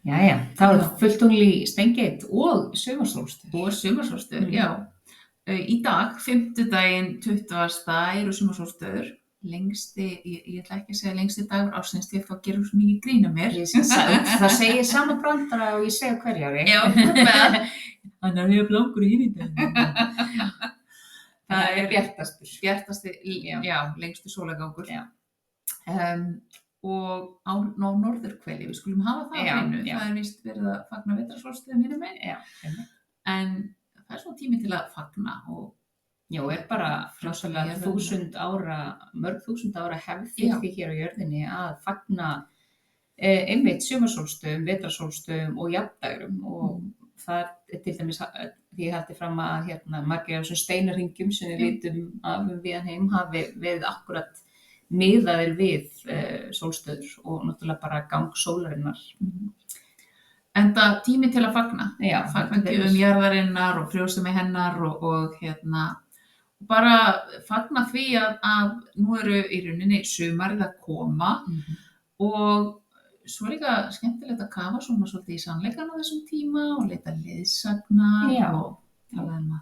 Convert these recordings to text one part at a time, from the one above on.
Jæja, þá fullt tungl í Steingeit og sumarsólstöður. Og sumarsólstöður, já. Í dag, 50. 20. eru sumarsólstöður. Lengsti, ég ætla ekki að segja lengsti dagur ársins því að það gerur svo mikið grín af mér. Það segir sama brandara og ég segja hverju ári. Já, með. Hann er mjög langur í dag. Það er bjartastur. Bjartasti, já, lengstu sólargangur. Og á norðurhveli, við skulum hafa það á hreinu. Það er víst verið að fagna vetrarsólstöðum hinum megin. Já. En það er svona tími til að fagna og já, er bara fráslega mörg þúsund ára hefð fyrir því hér á jörðinni að fagna einmitt sumarsólstöðum, vetrarsólstöðum og jafndægrum og það er til dæmis því ég haldi fram að margir af þessum steinarhingjum sem við vitum af viðan heim hafi verið akkurat miðaðir við sólstöður og náttúrulega bara gang sólarinnar. Enda tími til að fagna, fagnandi jarðarinnar og frjósemi hennar og bara fagna því að nú eru í rauninni sumarið að koma og svo líka skemmtilegt að kafa svona svolítið í sannleikann á þessum tíma og leita leiðsagnar og tala að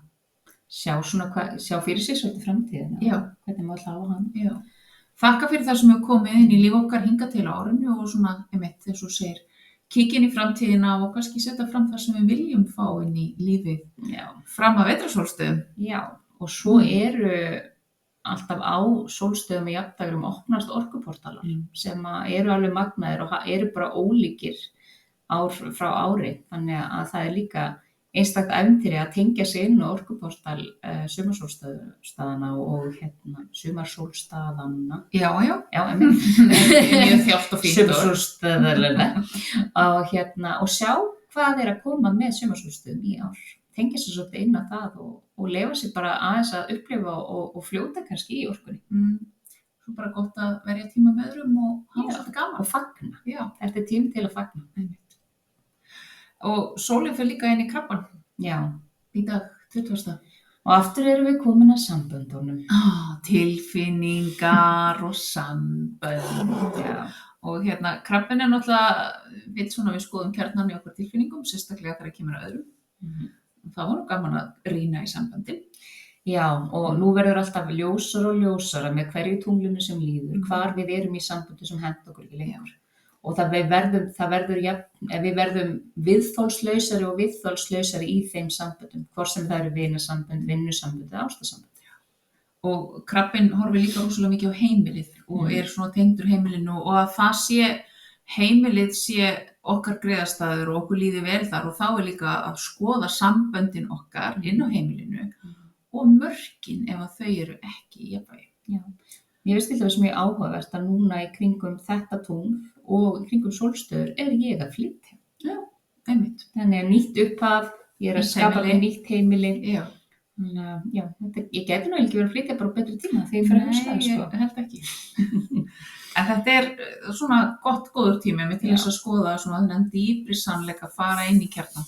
sjá fyrir sig svolítið framtíðina. Hvernig má hlaða hann. Já. Þakka fyrir það sem hefur komið inn í líf okkar hingað til á árinu og svona, einmitt, eins og segir, kíkja inn í framtíðina og kannski setja fram það sem við viljum fá inn í lífið fram að vetrarsólstöðum. Já, og svo eru alltaf á sólstöðum og jafndægrum opnast orkuportalar sem eru alveg magnaðir og eru bara ólíkir ár frá ári. Þannig að það er líka einstakt ævintýri að tengja sig inn á orkuportal sumarsólstaðana og sumarsólstaðanna. Já. Mjög þjált og fínt. Sumarsólstaðarlega. Og sjá hvað er að koma með sumarsólstöðum í ár. Tengja sig svolítið inn á það og leyfa sig bara aðeins að upplifa og fljóta kannski í orkunni. Svo bara gott að verja tíma með öðrum og hafa svolítið gaman. Og fagna. Já. Þetta er tími til að fagna. Og sólin fer líka inn í krabbann. Já. Í dag, 20. Og aftur erum við komin að samböndunum. Tilfinningar og sambönd. Já. Og krabbinn er náttúrulega, við skoðum kjarnan í okkar tilfinningum, sérstaklega þegar kemur að öðrum. Það var nú gaman að rýna í samböndin. Já, og nú verður alltaf ljósara og ljósara með hverju tunglinu sem líður, hvar við erum í samböndi sem henta okkur ekki lengur. Og við verðum viðþolslausari og viðþolslausari í þeim samböndum, hvort sem það eru vinasambönd, vinnusambönd eða ástarsambönd. Og krabbinn horfir líka rosalega mikið á heimilið og er svona tengdur heimilinu og að það heimilið sé okkar griðastaður og okkur líði vel þar og þá er líka að skoða samböndin okkar inn á heimilinu og mörkin ef að þau eru ekki í jafnvægi. Já. Mér finnst til dæmis mjög áhugavert að núna í kringum þetta tungl og í kringum sólstöður er ég að flytja. Já, einmitt. Þannig að nýtt upphaf, ég er að skapa með nýtt heimili. Já. Ég gæti nú ekki verið að flytja bara á betri tíma þegar ég fer að hugsa það. Nei, ég held ekki. En þetta er svona góður tími til þess að skoða svona þennan dýpri sannleika, fara inn í kjarnan.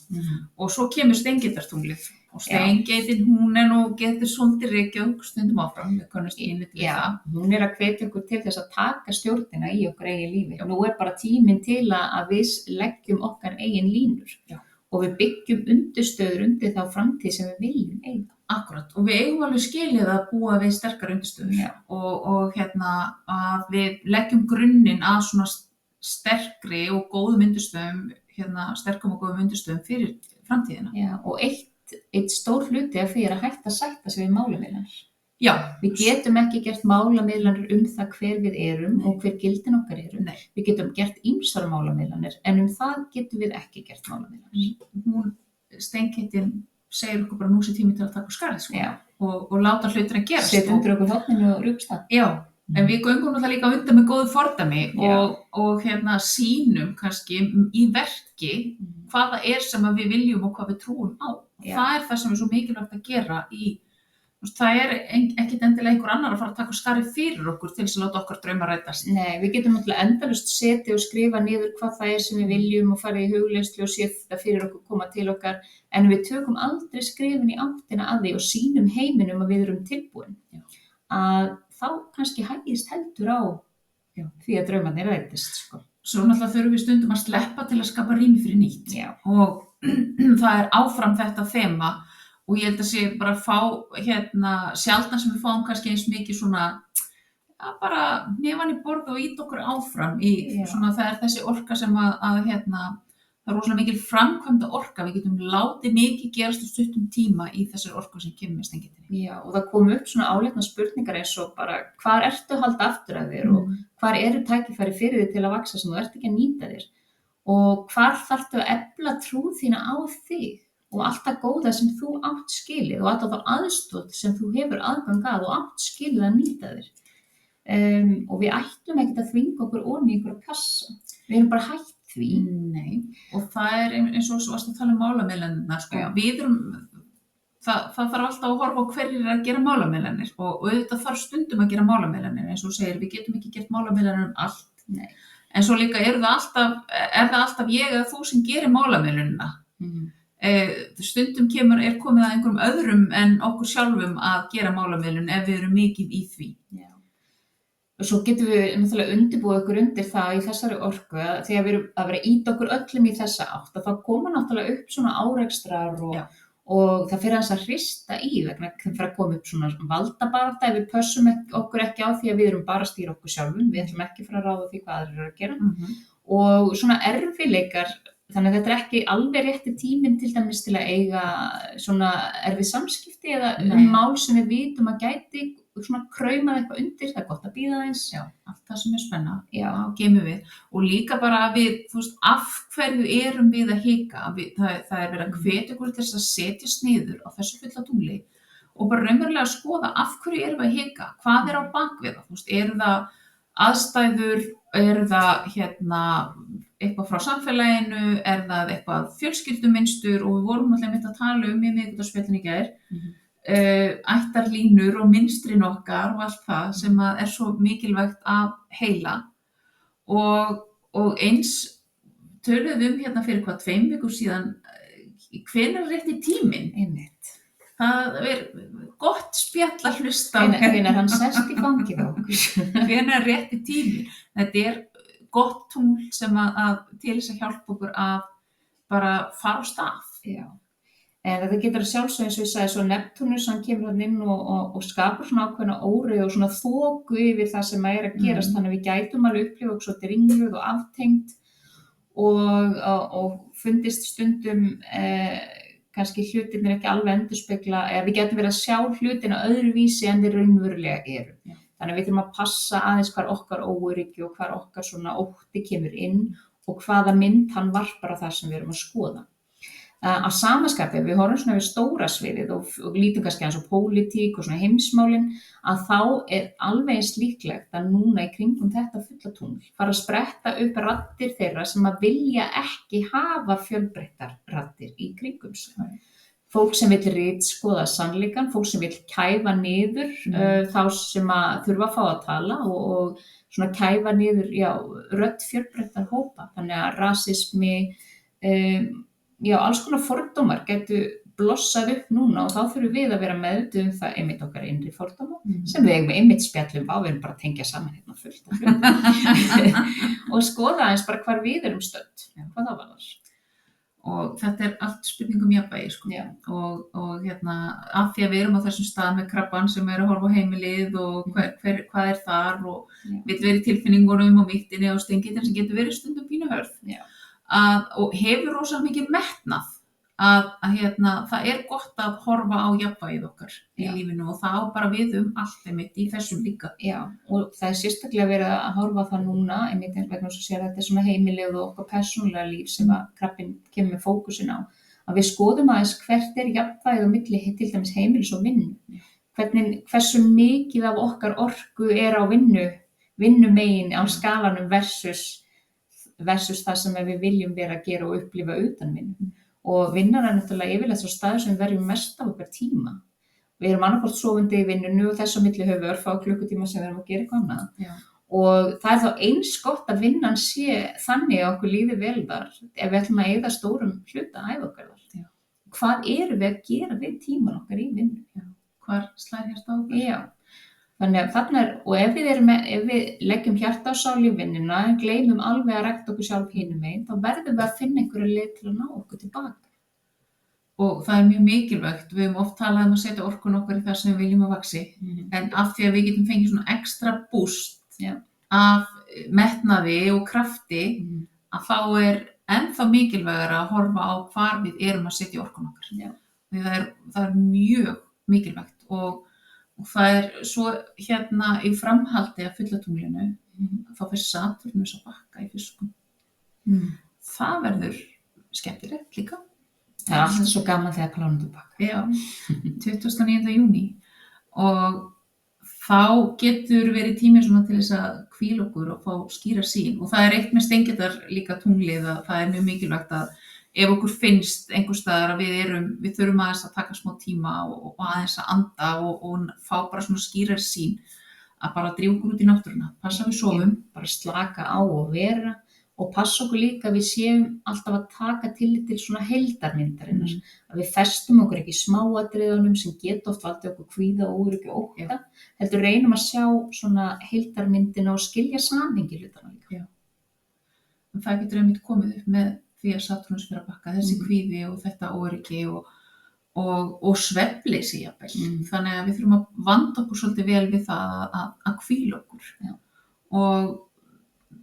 Og svo kemur Steingeitartunglið. Og Steingeitin, hún er nú getur svolítið rekjað stundum áfram, við kannast ínit við það. Hún er að hvetja okkur til þess að taka stjórnina í okkar eigin lífi. Nú er bara tíminn til að við leggjum okkar eigin línur. Já. Og við byggjum undirstöður undir þá framtíð sem við viljum eiga. Akkurat, og við eigum alveg skilið að búa við sterkar undirstöður og að við leggjum grunninn að svona sterkri og góðum undirstöðum, sterkum og góðum undirstöðum fyrir framtíðina. Já, og eitt stór hluti af því er að hætta að sætta sig við málamiðlanir. Já. Við getum ekki gert málamiðlanir það hver við erum og hver gildin okkar eru. Nei. Við getum gert ýmsar málamiðlanir en það getum við ekki gert málamiðlanir. Steingeitin segir okkur bara nú sé tími til að taka skarið og láta hlutina gerast. Setja undir okkur horninu og rjúksta. Já, en við göngum náttúrulega líka undan með góðu fordæmi og sýnum kannski í verki hvað það er sem við viljum og hvað við trúum á. Það er það sem er svo mikilvægt að gera það er ekkit endilega einhver annar að fara að taka skarið fyrir okkur til þess að láta okkar drauma rætast. Nei, við getum náttúrulega endalaust setja og skrifa niður hvað það er sem við viljum og fara í hugleiðslu og setja fyrir okkur, koma til okkar, en við tökum aldrei skrifin í áttina að því og sýnum heiminum að við erum tilbúin. Að þá kannski hægist heldur á því að draumarnir rætist. svo náttúrulega þurfum við stundum að sleppa til að skapa rými fyrir nýtt. Já. Og það áfram þetta þema og ég held að sé bara að fá sjaldan sem við fáum kannski eins mikið svona bara nefan í borð og ít okkur áfram í svona það þessi orka sem að það rosalega mikil framkvæmda orka, við getum látið mikið gerast á stuttum tíma í þessari orku sem kemur með steingettinni. Já, og það kom upp svona áleitna spurningar eins og bara hvar ertu að halda aftur af þér og hvar eru tækifæri fyrir þig til að vaxa sem þú ert ekki að nýta þér og hvar þarftu að efla trú þína á þig og allt það góða sem þú átt skilið og alltaf þá aðstoð sem þú hefur aðgang að og átt skilið að nýta þér. Og við ættum ekkert að þvinga okkur ofan í einhverja kassa. Við erum bara hætt því. Nei, og það eins og varst að tala um málamiðlanirnar, sko. Við það þarf alltaf að horfa á hverjir að gera málamiðlanir og auðvitað þarf stundum að gera málamiðlanir, eins og þú segir, við getum ekki gert málamiðlanir allt. Nei. En svo líka er það alltaf ég eða þú sem gerir málamiðlunina. Stundum er komið að einhverjum öðrum en okkur sjálfum að gera málamiðlun ef við erum mikið í því. Já. Og svo getum við náttúrulega undirbúið okkur undir það í þessari orku að þegar við erum að vera að ýta okkur öllum í þessa átt að þá koma náttúrulega upp svona árekstrar og það fyrir að hrista í vegna það fyrir að koma upp svona valdabarátta ef við pössum okkur ekki á því að við erum bara að stýra okkur sjálfum, við ætlum ekki að fara að ráða því hvað aðrir eru að gera og svona erfiðleikar, þannig að þetta ekki alveg rétti tíminn til dæmis til að eiga svona erfið samskipti eða mál sem við vitum að gæti svona kraumað eitthvað undir, það gott að bíða eins. Já, allt það sem spennandi, geymum við. Og líka bara að við, þú veist, af hverju erum við að hika? Það verið að hvetja okkur til þess að setjast niður á þessu fulla tungli og bara raunverulega skoða af hverju erum við að hika? Hvað á bakvið það? Þú veist, eru það aðstæður, eru það eitthvað frá samfélaginu, er það eitthvað fjölskyldumynstur og við vorum alltaf að tala í miðvikudagsspjallinu í gær. Ættarlínur og mynstrin okkar og allt það sem er svo mikilvægt að heila og eins töluðum fyrir 2 vikur síðan hvenær rétti tíminn einmitt. Það gott spjall að hlusta hvenær hann sest í fangið á okkur hvenær rétti tíminn þetta gott tungl sem til þess að hjálpa okkur að bara fara á stað. Já. En þetta getur að sjálfsögðu eins og ég sagði svo Neptúnus, hann kemur hann inn og skapar svona ákveðna óreiðu og svona þoku yfir það sem að að gerast, þannig að við gætum alveg upplifa okkur svo dringluð og aftengt og fundist stundum kannski hlutirnir ekki alveg endurspegla, eða við getum verið að sjá hlutina öðruvísi en þeir raunverulega eru. Já. Þannig að við þurfum að passa aðeins hvar okkar óöryggi og hvar okkar svona ótti kemur inn og hvaða mynd hann varpar á það sem við erum að skoða. Að samaskapi, við horfum svona við stóra sviðið og lítum kannski aðeins á pólitík og svona heimsmálin, að þá alveg eins líklegt að núna í kringum þetta fulla tungl fara að spretta upp raddir þeirra sem að vilja ekki hafa fjölbreyttar raddir í kringum sig. Fólk sem vill ritskoða sannleikann, fólk sem vill kæfa niður þá sem að þurfa að fá að tala og svona kæfa niður rödd fjölbreyttar hópa, þannig að rasismi, alls konar fordómar gætu blossað upp núna og þá þurfum við að vera meðvituð það einmitt okkar innri fordóma sem við eigum einmitt spjallum á, við erum bara að tengja saman fullt af hlutum og skoða eins bara hvar við erum stödd, hvað það var. Og þetta allt spurningum jafnvægi, sko. Og af því að við erum á þessum stað með krabbann sem að horfa á heimilið og hvað þar og vill vera í tilfinningunum og mýktinni og steingettin sem getur verið stundum pínu hörð. Og hefur rosalega mikið metnað að það gott að horfa á jafnvægið okkar í lífinu og það á bara við allt einmitt í þessum líka. Já, og það sérstaklega verið að horfa á það núna einmitt vegna þess að segja þetta svona heimilið og okkar persónulega líf sem að krabbinn kemur með fókusin á, að við skoðum aðeins hvert jafnvægið á milli til dæmis heimilis og vinnu. Hversu mikið af okkar orku á vinnumegin á skalanum versus það sem við viljum vera að gera og upplifa utan vinnu. Og vinnan náttúrulega yfirleitt svo staður sem við verjum mest af okkar tíma. Við erum annarkvort sofandi í vinnunni og þess á milli höfum við örfá klukkutíma sem við erum að gera eitthvað annað. Og það þá eins gott að vinnan sé þannig að okkur líði vel þar ef við ætlum að eyða stórum hluta ævi okkar þar. Hvað erum við að gera við tíman okkar í vinnu? Hvar slær hjarta á okkur? Já. Þannig að þarna og ef við leggjum hjarta og sál í vinnuna, en gleymum alveg að rækta okkur sjálf hinum megin, þá verðum við að finna einhverja leið til að ná okkur tilbaka. Og það mjög mikilvægt, við höfum oft talað að setja orkun okkar í það sem við viljum að vaxi, en af því að við getum fengið svona ekstra boost af metnaði og krafti, að þá ennþá mikilvægara að horfa á hvar við erum að setja orkun okkar. Því það mjög mikilvægt og það svo í framhaldi að fullatunglinu, þá fer Satúrnus að bakka í fiskum. Það verður skemmtilegt líka. Það alltaf svo gaman þegar plánetur bakka. Já, 29. júní og þá getur verið tími svona til þess að hvíla okkur og fá skýra sýn og það eitt með steingerðar líka tunglið að það mjög mikilvægt að ef okkur finnst einhvers staðar að við þurfum aðeins að taka smá tíma og aðeins að anda og fá bara svona skýrar sýn að bara drífa okkur út í náttúruna, passa við sofum, bara slaka á og vera og passa okkur líka að við séum alltaf að taka tillit til svona heildarmyndarinnar, að við festum okkur ekki í smáatriðunum sem geta oft valdið okkur kvíða og óöryggi og ótta, heldur reynum að sjá svona heildarmyndina og skilja samhengi hlutana líka. En það getur einmitt komið upp með því að Satúrnus fyrir að bakka þessi kvíði og þetta óöryggi og svefnleysi jafnvel. Þannig að við þurfum að vanda okkur svolítið vel við það að hvíla okkur. Og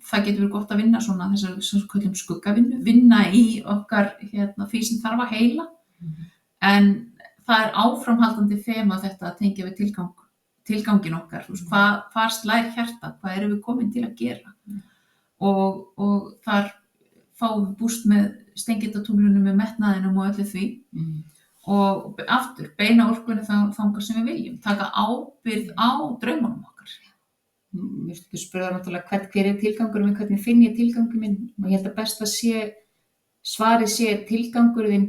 það getur verið gott að vinna svona þessar sem köllum skuggavinnu, vinna í okkar því sem þarf að heila. En það áframhaldandi þema þetta að tengja við tilgangin okkar. Hvar slær hjarta, hvað erum við komin til að gera? Og þar fáum við búst með steingerðartunglinu með metnaðinum og öllu því og aftur beina orkunni þangað sem við viljum, taka ábyrgð á draumunum okkar. Mér finnst ekki spurða náttúrulega hver tilgangurinn minn, hvernig finn ég tilgangurinn minn og ég held að best að svarið sé tilgangurinn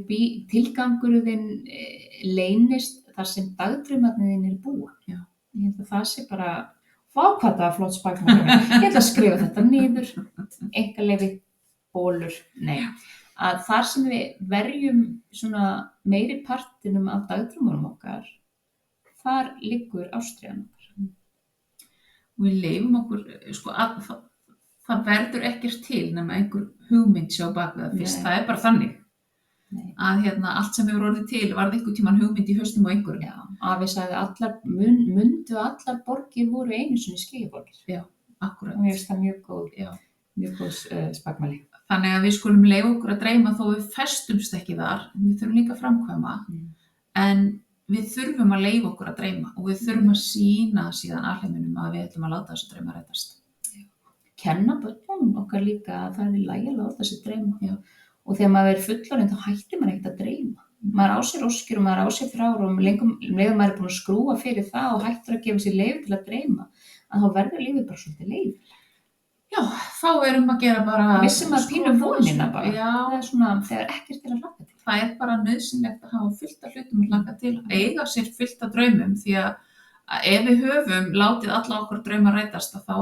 leynist þar sem dagdraumarnir þínir búa. Ég held að það sé bara vákvæða flott spagmál. Ég ætla að skrifa þetta niður, einkaleyfi bólur, að þar sem við verjum svona meiri partinum af dagdraumunum okkar, þar liggur ástríðan okkar. Og við leyfum okkur, það verður ekkert til nema einhver hugmynd sjá bak við það fyrst, það bara þannig. Að allt sem hefur orðið til varð einhvern tímann hugmynd í haustum og einhverjum. Já, afi sagði mundu allar borgir voru einu sinni skýjaborgir. Já, akkúrat. Og mér finnst það mjög góð spagmæli. Þannig að við skulum leyfa okkur að dreyma þó við festumst ekki þar, við þurfum líka að framkvæma, en við þurfum að leyfa okkur að dreyma og við þurfum að sýna síðan alheiminum að við ætlum að láta þessu drauma rætast. Kenna börnunum okkar líka að það í lagi að láta þessu dreyma. Og þegar maður fullorðinn þá hættir maður ekkert að dreyma. Maður á sér óskir og maður á sér þrár og maður maður búin að skrúfa fyrir það og hættir að gefa sér leyfi til að dreyma, að þá verður lífið bara svolítið leyfilegt. Já, þá erum að gera bara... Missum að pínu vonina bara. Já. Það svona, þegar ekkert að hlakka til. Það bara nauðsynlegt að hafa fullt af hlutum að hlakka til, eiga sér fullt af draumum, því að ef við höfum látið alla okkar drauma rætast, þá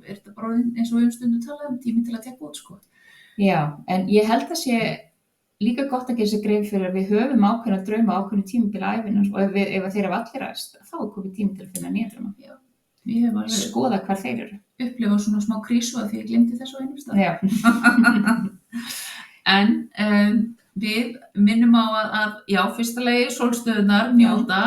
þetta bara eins og við stundum talað tími til að tekka út, Já, en ég held að sé líka gott að gera sér grein fyrir að við höfum ákveðna drauma á ákveðnu tímabili ævinnar og ef þeir hafa allir ræst, þá komið tími til að finna nýja drauma. Já. Ég hef alveg skoða hvar þeir eru. Upplifa svona smá krísu að því ég glemdi þessu á einum stað. Já. En við minnum á að fyrsta lagi sólstöðunar, njóta,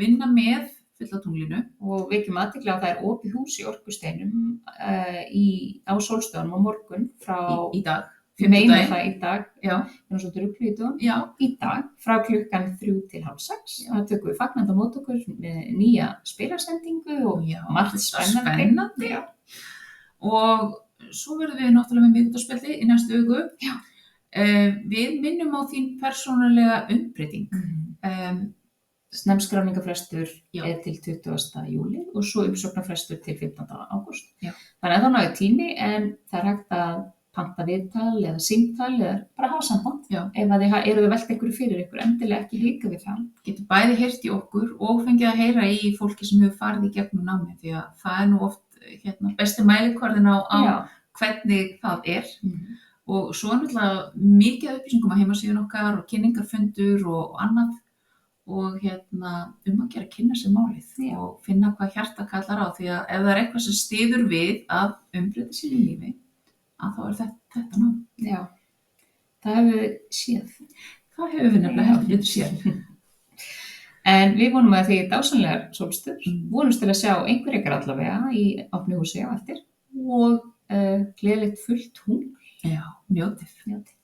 vinna með fullatunglinu. Og vekjum athygli á að það opið hús í Orkusteinum á sólstöðunum á morgun frá... Í dag. Ég meina það í dag. Já. Ég var svolítið rugluð í dag. Já. Í dag frá klukkan 3 til 5:30. Það tökum við fagnandi á móti okkur með nýja spilasendingu og margt spennandi. Já. Og svo verðum við náttúrulega með miðvikudagsspjalli í næstu viku. Já. Við minnum á þín persónulega umbreyting. Snemskráningafrestur til 20. júlí og svo umsóknarfrestur til 15. ágúst. Þannig að það náðu tími en það er hægt að panta viðtal eða símtal eða bara hafa samband. Ef að þið eru að velta ykkur fyrir ykkur, endilega ekki hika við það. Getur bæði heyrt í okkur og fengið að heyra í fólki sem hefur farið í gegnum námið því að það er nú oft besti mælikvarðin á hvernig það er. Og svo náttúrulega mikið upplýsingum á heimasíðun okkar og kynningarfundur og annað og að gera kynna sér málið Já. og finna hvað hjarta kallar á, því að ef það er eitthvað sem styður við að umbreyta sér í lífi, að þá er þetta nám. Já, það hefur við séð. Það hefur við nefnilega heldur betur séð. En við vonum að þið dásamlegar sólstöður, vonumst til að sjá einhver ykkar allavega í opnu húsi á eftir og gleðilegt fullt tungl. Já, njótið. Njótið.